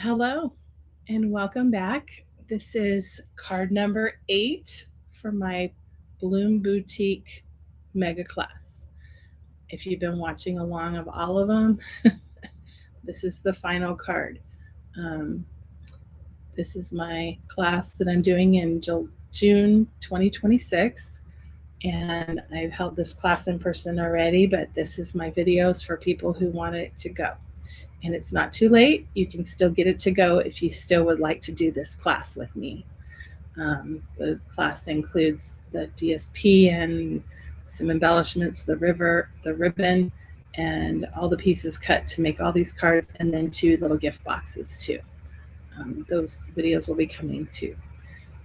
Hello and welcome back. This is card number 8 for my Bloom Boutique Mega Class. If you've been watching along of all of them, this is the final card. Um, this is my class that I'm doing in June 2026. And I've held this class in person already, but this is my videos for people who want it to go. And it's not too late. You can still get it to go if you still would like to do this class with me. The class includes the DSP and some embellishments, the ribbon, and all the pieces cut to make all these cards, and then 2 little gift boxes too. Those videos will be coming too.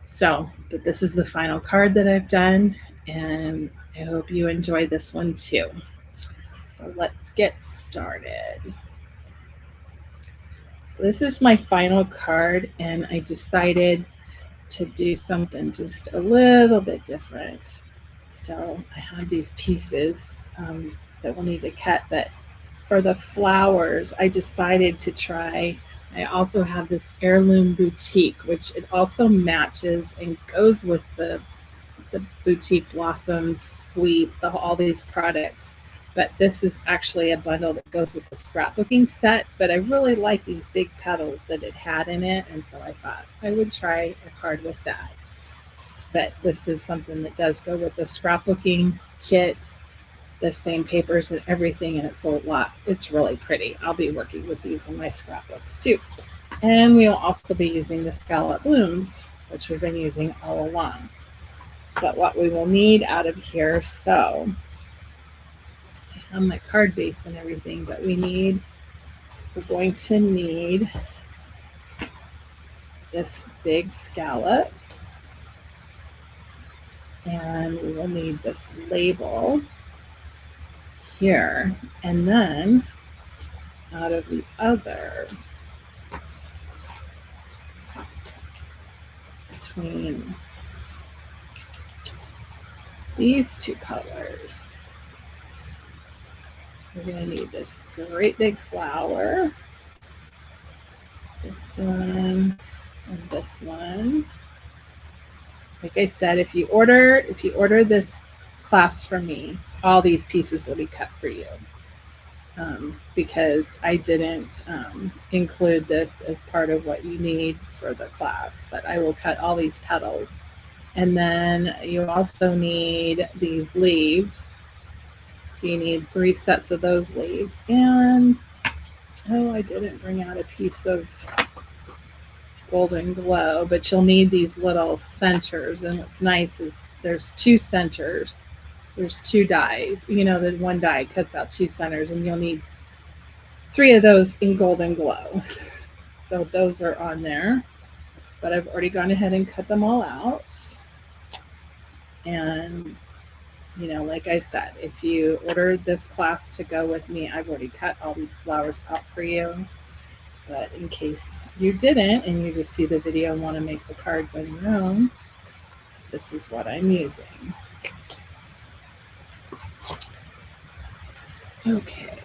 So, but this is the final card that I've done, and I hope you enjoy this one too. So let's get started. So this is my final card, and I decided to do something just a little bit different. So I have these pieces that we'll need to cut, but for the flowers, I decided to try. I also have this Heirloom Boutique, which it also matches and goes with the Boutique Blossoms suite, all these products. But this is actually a bundle that goes with the scrapbooking set. But I really like these big petals that it had in it, and so I thought I would try a card with that. But this is something that does go with the scrapbooking kit, the same papers and everything, and it's really pretty. I'll be working with these in my scrapbooks too. And we'll also be using the scallop blooms, which we've been using all along. But what we will need out of here, so I have my card base and everything, but we're going to need this big scallop, and we will need this label here, and then out of the other, between these 2 colors, we're going to need this great big flower, this one, and this one. Like I said, if you order this class from me, all these pieces will be cut for you, because I didn't include this as part of what you need for the class, but I will cut all these petals. And then you also need these leaves. So you need 3 sets of those leaves. And, oh, I didn't bring out a piece of Golden Glow, but you'll need these little centers. And what's nice is there's 2 centers. There's 2 dies. You know, that one die cuts out 2 centers, and you'll need 3 of those in Golden Glow. So those are on there. But I've already gone ahead and cut them all out. And, you know, like I said, if you ordered this class to go with me, I've already cut all these flowers out for you. But in case you didn't and you just see the video and want to make the cards on your own, this is what I'm using. Okay.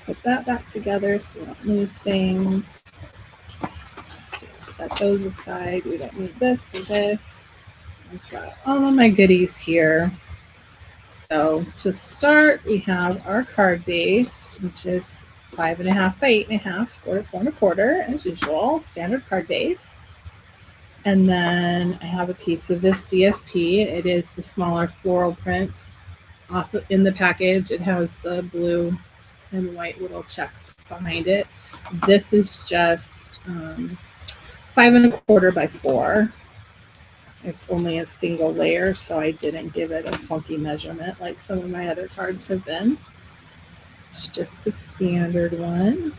Put that back together so we don't lose things. Let's see, set those aside. We don't need this or this. I've got all of my goodies here. So to start, we have our card base, which is 5.5 by 8.5, square to 4 1/4, as usual, standard card base. And then I have a piece of this DSP. It is the smaller floral print. In the package, it has the blue and white little checks behind it. This is just 5 1/4 by 4. It's only a single layer, so I didn't give it a funky measurement like some of my other cards have been. It's just a standard one.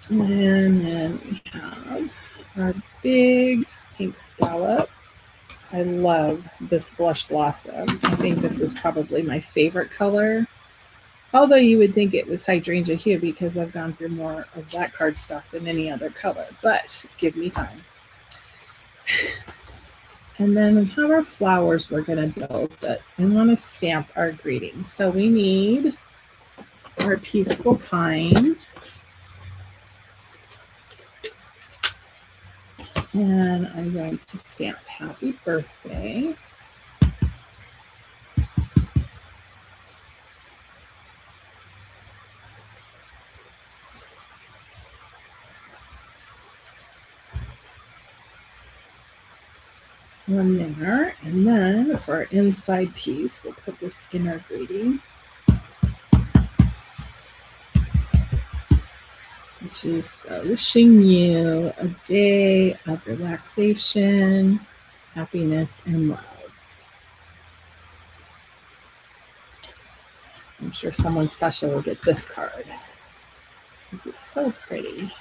And then we have our big pink scallop. I love this blush blossom. I think this is probably my favorite color. Although you would think it was hydrangea hue because I've gone through more of that cardstock than any other color, but give me time. And then we have our flowers we're going to build, but I want to stamp our greeting. So we need our peaceful pine. And I'm going to stamp happy birthday. One there, and then for our inside piece, we'll put this inner greeting, which is wishing you a day of relaxation, happiness, and love. I'm sure someone special will get this card because it's so pretty.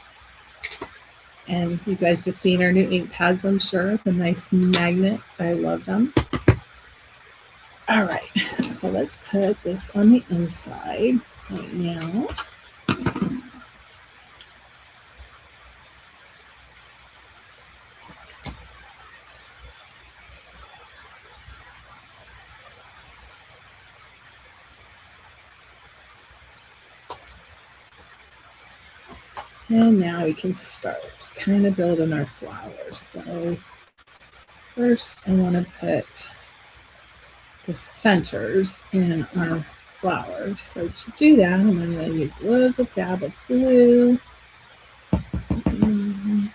And you guys have seen our new ink pads, I'm sure, the nice magnets. I love them. All right, so let's put this on the inside right now. And now we can start kind of building our flowers. So first I want to put the centers in our flowers. So to do that, I'm going to use a little dab of glue. Come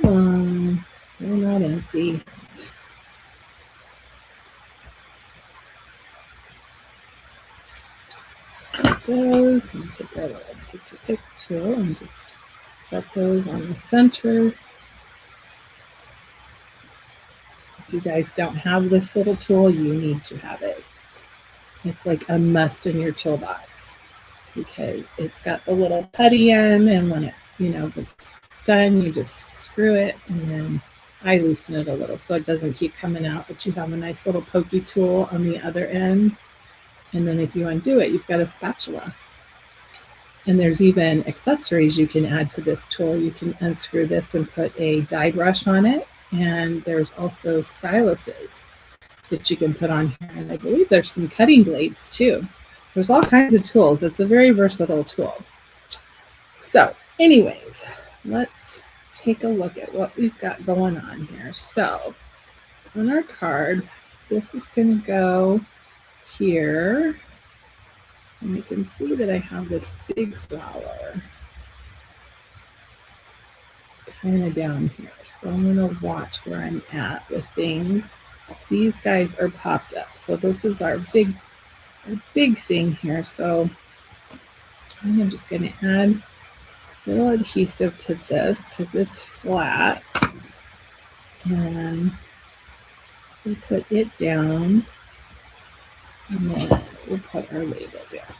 on, they're not empty. Those, and take our little take your pick tool and just set those on the center. If you guys don't have this little tool, you need to have it. It's like a must in your toolbox because it's got the little putty in, and when it gets done, you just screw it, and then I loosen it a little so it doesn't keep coming out, but you have a nice little pokey tool on the other end. And then if you undo it, you've got a spatula. And there's even accessories you can add to this tool. You can unscrew this and put a die brush on it. And there's also styluses that you can put on here. And I believe there's some cutting blades too. There's all kinds of tools. It's a very versatile tool. So anyways, let's take a look at what we've got going on here. So on our card, this is going to go here, and you can see that I have this big flower kind of down here. So I'm going to watch where I'm at with things. These guys are popped up. So this is our big thing here. So I'm just going to add a little adhesive to this because it's flat. And we put it down. And then we'll put our label down.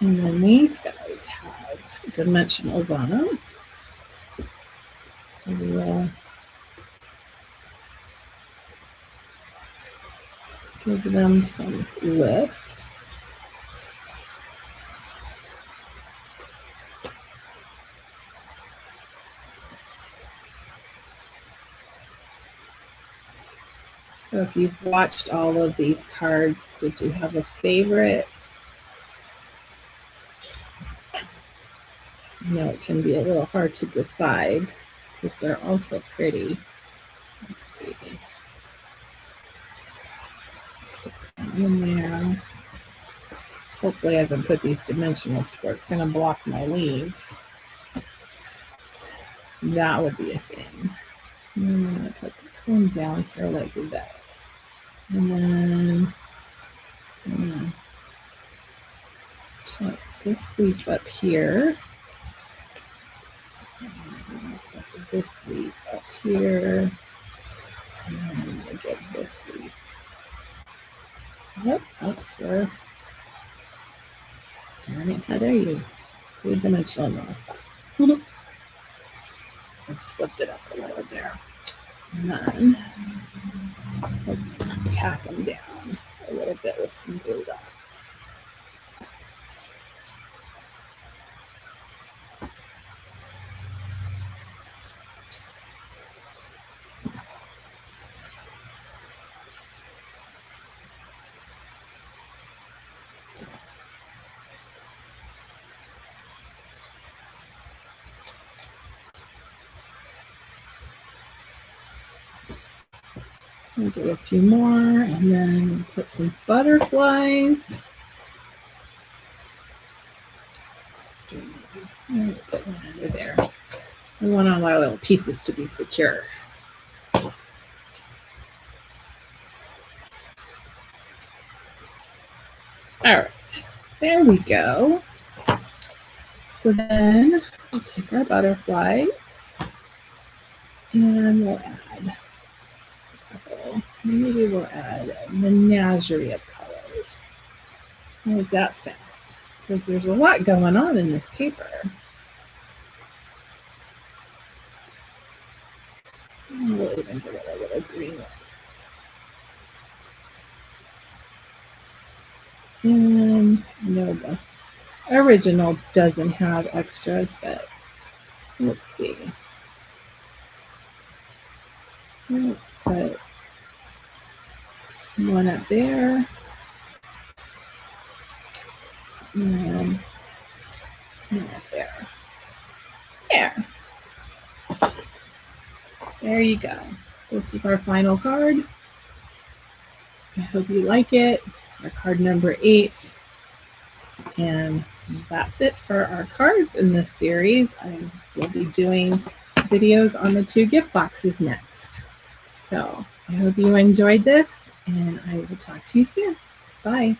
And then these guys have dimensionals on them. So we'll give them some lift. So if you've watched all of these cards, did you have a favorite? You know, it can be a little hard to decide because they're all so pretty. Let's see. Stick them in there. Hopefully I haven't put these dimensionals to where it's going to block my leaves. That would be a thing. And I'm going to put this one down here like this. And then I'm going to tuck this leaf up here. And I'm going to tuck this leaf up here. And then I'm going to get this leaf. Yep, that's where. Darn it, Heather, you three-dimensional knots. I just lifted up a little there. And then let's tack them down a little bit with some glue dots. We'll get a few more and then put some butterflies. Put one under there. We want all our little pieces to be secure. All right, there we go. So then we'll take our butterflies and we'll add a couple. Maybe we'll add a menagerie of colors. How does that sound? Because there's a lot going on in this paper. We'll even give it a little green one. And I know the original doesn't have extras, but let's see. Let's put one up there. And one up there. There. There you go. This is our final card. I hope you like it. Our card number 8. And that's it for our cards in this series. I will be doing videos on the 2 gift boxes next. So I hope you enjoyed this, and I will talk to you soon. Bye.